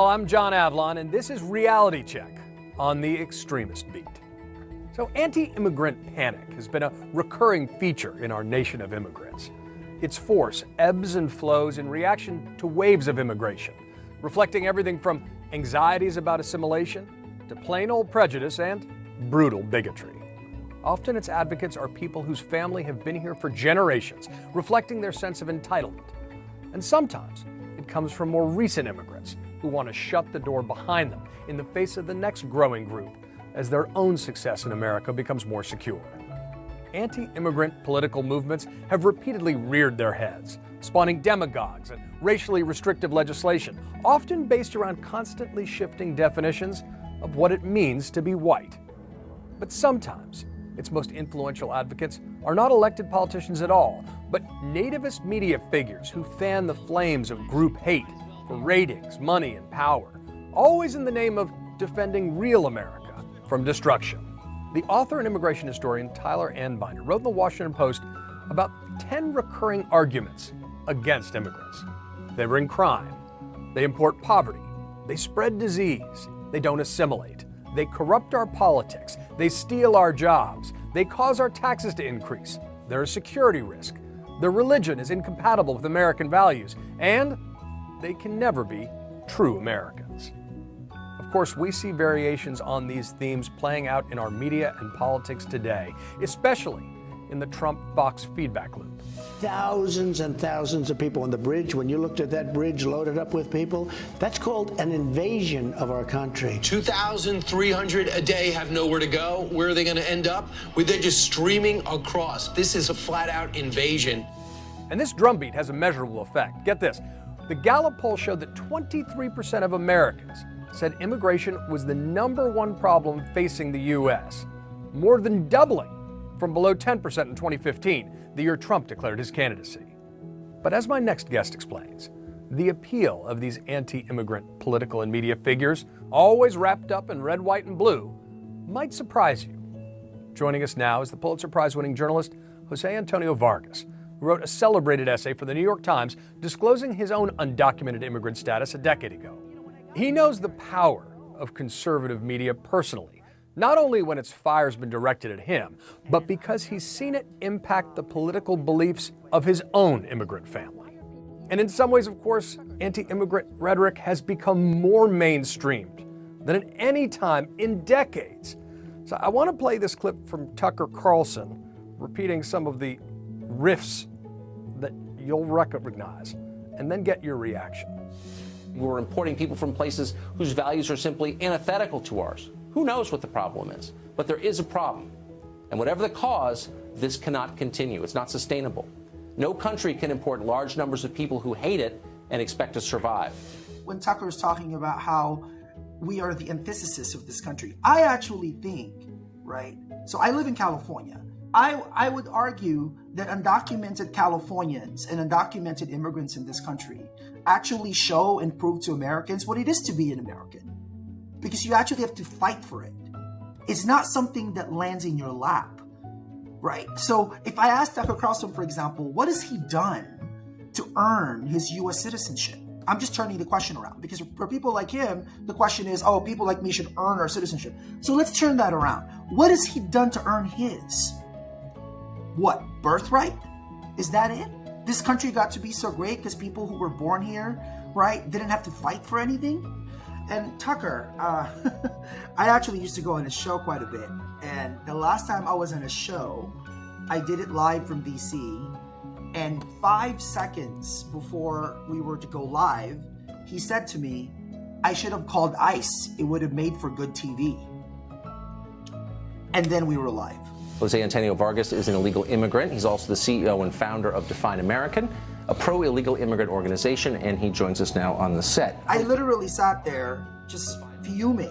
I'm John Avlon, and this is Reality Check on the Extremist Beat. So, anti-immigrant panic has been a recurring feature in our nation of immigrants. Its force ebbs and flows in reaction to waves of immigration, reflecting everything from anxieties about assimilation to plain old prejudice and brutal bigotry. Often its advocates are people whose family have been here for generations, reflecting their sense of entitlement. And sometimes it comes from more recent immigrants who want to shut the door behind them in the face of the next growing group as their own success in America becomes more secure. Anti-immigrant political movements have repeatedly reared their heads, spawning demagogues and racially restrictive legislation, often based around constantly shifting definitions of what it means to be white. But sometimes its most influential advocates are not elected politicians at all, but nativist media figures who fan the flames of group hate for ratings, money, and power, always in the name of defending real America from destruction. The author and immigration historian Tyler Anbinder wrote in the Washington Post about 10 recurring arguments against immigrants. They bring crime, they import poverty, they spread disease, they don't assimilate, they corrupt our politics, they steal our jobs, they cause our taxes to increase, they're a security risk, their religion is incompatible with American values, and they can never be true Americans. Of course, we see variations on these themes playing out in our media and politics today, especially in the Trump-Fox feedback loop. Thousands and thousands of people on the bridge. When you looked at that bridge loaded up with people, that's called an invasion of our country. 2,300 a day have nowhere to go. Where are they going to end up? They're just streaming across. This is a flat-out invasion. And this drumbeat has a measurable effect. Get this. The Gallup poll showed that 23% of Americans said immigration was the #1 problem facing the U.S., more than doubling from below 10% in 2015, the year Trump declared his candidacy. But as my next guest explains, the appeal of these anti-immigrant political and media figures, always wrapped up in red, white, and blue, might surprise you. Joining us now is the Pulitzer Prize-winning journalist Jose Antonio Vargas, who wrote a celebrated essay for the New York Times disclosing his own undocumented immigrant status a decade ago. He knows the power of conservative media personally, not only when its fire's been directed at him, but because he's seen it impact the political beliefs of his own immigrant family. And in some ways, of course, anti-immigrant rhetoric has become more mainstreamed than at any time in decades. So I want to play this clip from Tucker Carlson, repeating some of the riffs that you'll recognize, and then get your reaction. We're importing people from places whose values are simply antithetical to ours. Who knows what the problem is? But there is a problem. And whatever the cause, this cannot continue. It's not sustainable. No country can import large numbers of people who hate it and expect to survive. When Tucker is talking about how we are the antithesis of this country, I actually think, right? So I live in California. I would argue that undocumented Californians and undocumented immigrants in this country actually show and prove to Americans what it is to be an American. Because you actually have to fight for it. It's not something that lands in your lap, right? So if I ask Tucker Carlson, for example, what has he done to earn his U.S. citizenship? I'm just turning the question around, because for people like him, the question is, oh, people like me should earn our citizenship. So let's turn that around. What has he done to earn his? What, birthright? Is that it? This country got to be so great because people who were born here, right, didn't have to fight for anything? And Tucker, I actually used to go on a show quite a bit. And the last time I was on a show, I did it live from DC. And 5 seconds before we were to go live, he said to me, I should have called ICE. It would have made for good TV. And then we were live. Jose Antonio Vargas is an illegal immigrant. He's also the CEO and founder of Define American, a pro-illegal immigrant organization, and he joins us now on the set. I literally sat there just fuming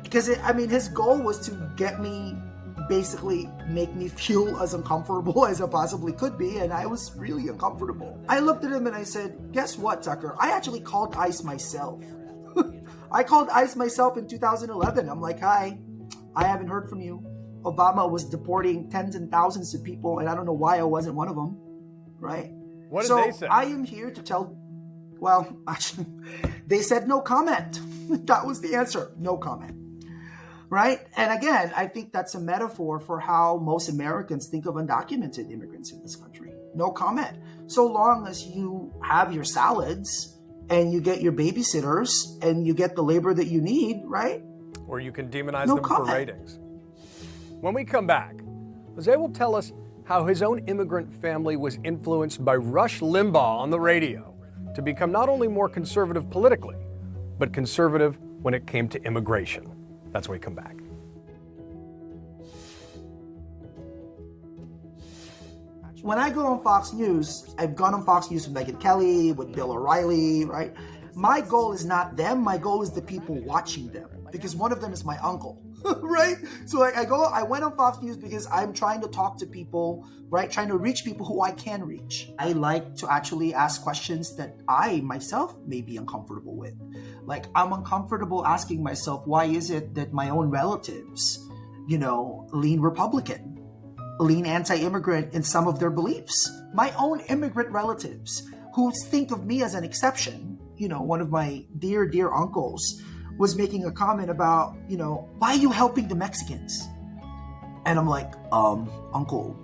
because his goal was to get me, basically make me feel as uncomfortable as I possibly could be, and I was really uncomfortable. I looked at him and I said, guess what, Tucker? I actually called ICE myself. I called ICE myself in 2011. I'm like, hi, I haven't heard from you. Obama was deporting tens and thousands of people, and I don't know why I wasn't one of them, right? What did they say? I am here to tell, well, actually, they said no comment. That was the answer. No comment. Right? And again, I think that's a metaphor for how most Americans think of undocumented immigrants in this country. No comment. So long as you have your salads and you get your babysitters and you get the labor that you need, right? Or you can demonize No them comment. for ratings. When we come back, Jose will tell us how his own immigrant family was influenced by Rush Limbaugh on the radio to become not only more conservative politically, but conservative when it came to immigration. That's when we come back. When I go on Fox News, I've gone on Fox News with Megyn Kelly, with Bill O'Reilly, right? My goal is not them. My goal is the people watching them, because one of them is my uncle, right? So I went on Fox News because I'm trying to talk to people, right? Trying to reach people who I can reach. I like to actually ask questions that I myself may be uncomfortable with. Like, I'm uncomfortable asking myself, why is it that my own relatives, lean Republican, lean anti-immigrant in some of their beliefs? My own immigrant relatives who think of me as an exception. One of my dear, dear uncles was making a comment about, why are you helping the Mexicans? And I'm like, uncle,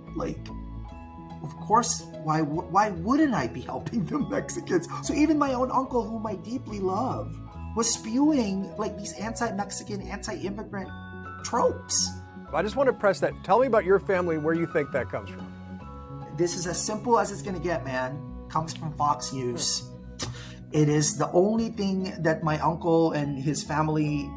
of course, why wouldn't I be helping the Mexicans? So even my own uncle, whom I deeply love, was spewing these anti-Mexican, anti-immigrant tropes. I just want to press that. Tell me about your family, where you think that comes from. This is as simple as it's going to get, man. Comes from Fox News. It is the only thing that my uncle and his family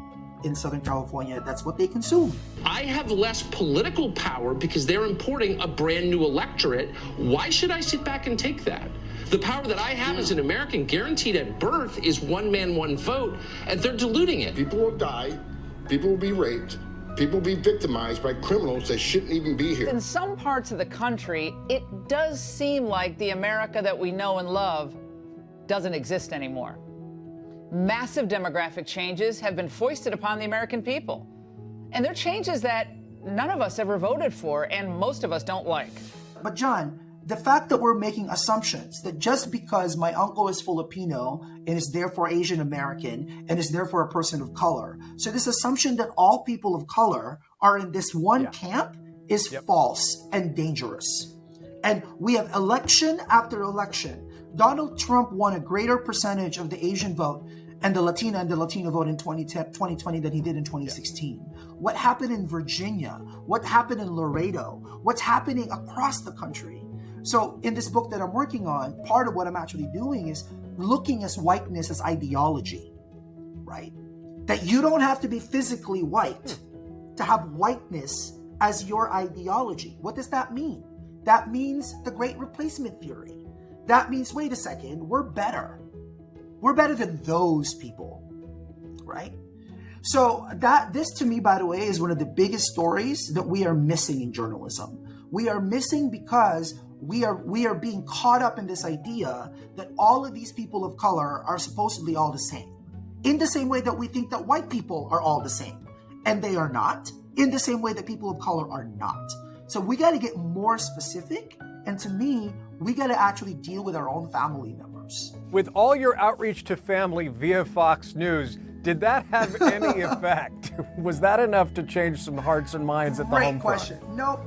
in Southern California, that's what they consume. I have less political power because they're importing a brand new electorate. Why should I sit back and take that? The power that I have as an American, guaranteed at birth, is one man, one vote, and they're diluting it. People will die, people will be raped, people will be victimized by criminals that shouldn't even be here. In some parts of the country, it does seem like the America that we know and love doesn't exist anymore. Massive demographic changes have been foisted upon the American people. And they're changes that none of us ever voted for and most of us don't like. But John, the fact that we're making assumptions that just because my uncle is Filipino and is therefore Asian American and is therefore a person of color, so this assumption that all people of color are in this one camp is false and dangerous. And we have election after election. Donald Trump won a greater percentage of the Asian vote and the Latino vote in 2020 than he did in 2016. What happened in Virginia? What happened in Laredo? What's happening across the country? So in this book that I'm working on, part of what I'm actually doing is looking at whiteness as ideology, right? That you don't have to be physically white to have whiteness as your ideology. What does that mean? That means the Great Replacement theory. That means, wait a second, we're better. We're better than those people, right? So this to me, by the way, is one of the biggest stories that we are missing in journalism. We are missing because we are being caught up in this idea that all of these people of color are supposedly all the same. In the same way that we think that white people are all the same. And they are not. In the same way that people of color are not. So we got to get more specific. And to me, we got to actually deal with our own family members. With all your outreach to family via Fox News, did that have any effect? Was that enough to change some hearts and minds at the home front? Great question. Nope.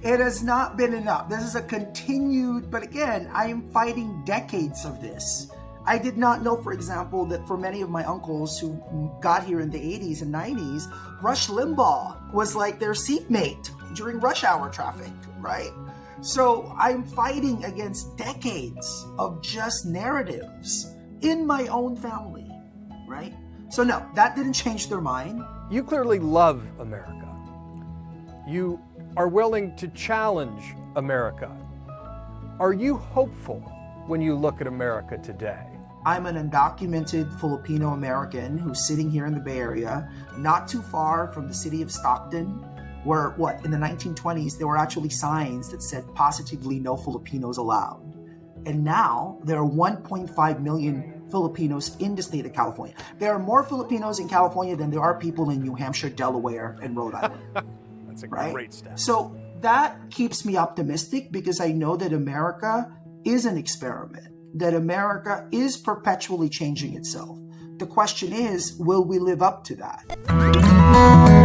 It has not been enough. This is a continued, but again, I am fighting decades of this. I did not know, for example, that for many of my uncles who got here in the 80s and 90s, Rush Limbaugh was like their seatmate during rush hour traffic, right? So I'm fighting against decades of just narratives in my own family, right? So no, that didn't change their mind. You clearly love America. You are willing to challenge America. Are you hopeful when you look at America today? I'm an undocumented Filipino American who's sitting here in the Bay Area, not too far from the city of Stockton, where in the 1920s, there were actually signs that said positively no Filipinos allowed. And now there are 1.5 million Filipinos in the state of California. There are more Filipinos in California than there are people in New Hampshire, Delaware, and Rhode Island. That's a right? great step. So that keeps me optimistic because I know that America is an experiment, that America is perpetually changing itself, the question is, will we live up to that?